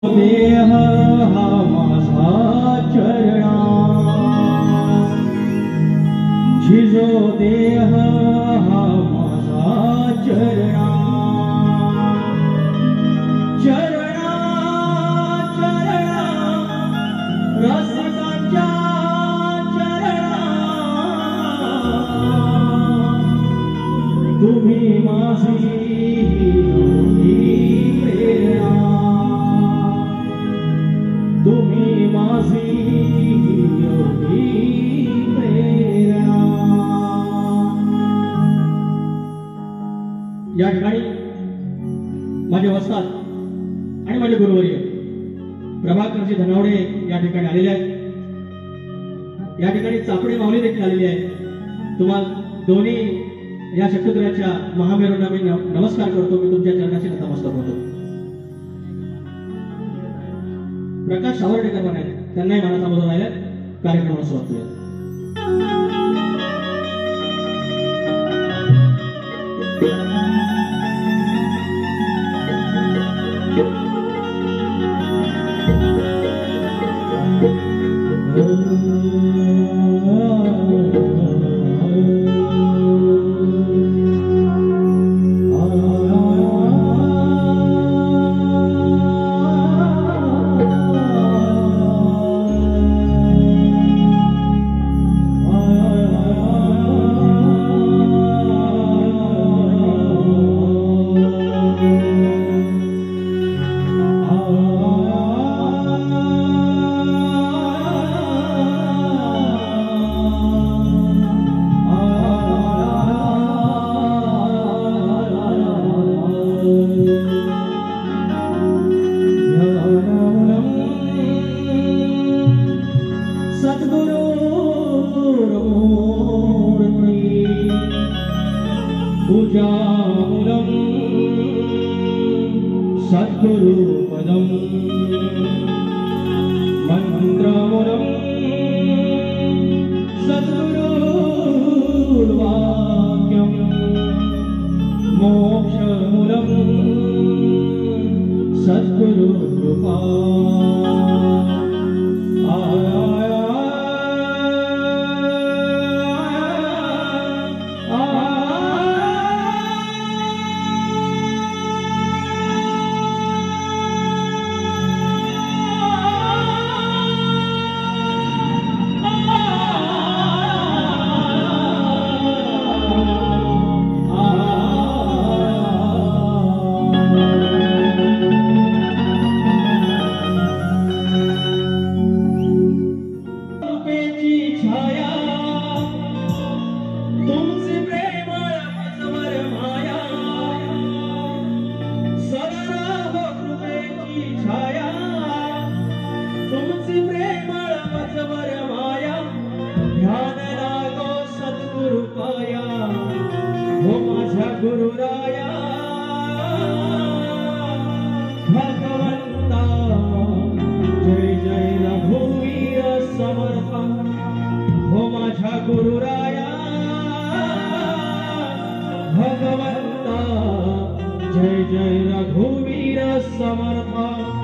देह हा माझा चरणा, झिजो देह हा माझा चरणा, चरणा चरणा रसिकांच्या चरणा, तुम्ही माझी प्रेरणा, तुम्ही माझी प्रेरणा। या ठिकाणी माझे वस्ताद आणि माझे गुरुवर्य प्रभाकरजी धनावडे या ठिकाणी आलेले आहेत। या ठिकाणी चापडी माऊली देखील आलेली आहे। तुम्हाला दोन्ही या शक्तिद्राच्या महामेरूंना मी नमस्कार करतो। मी तुमच्या चरणाशी नतमस्तक होतो। प्रकाश सावर्डेकर पण आहेत, त्यांनाही मला संबोधन राहिले कार्यक्रमाला सुरुवात करूया। सद्गुरु पदम मंत्रमूलम सद्गुरुर्वाक्यम मोक्षमूलम सद्गुरु कृपा। गुरुराया भगवंता जय जय रघुवीर समर्थ, हो माझा गुरुराया भगवंता जय जय रघुवीर समर्थ।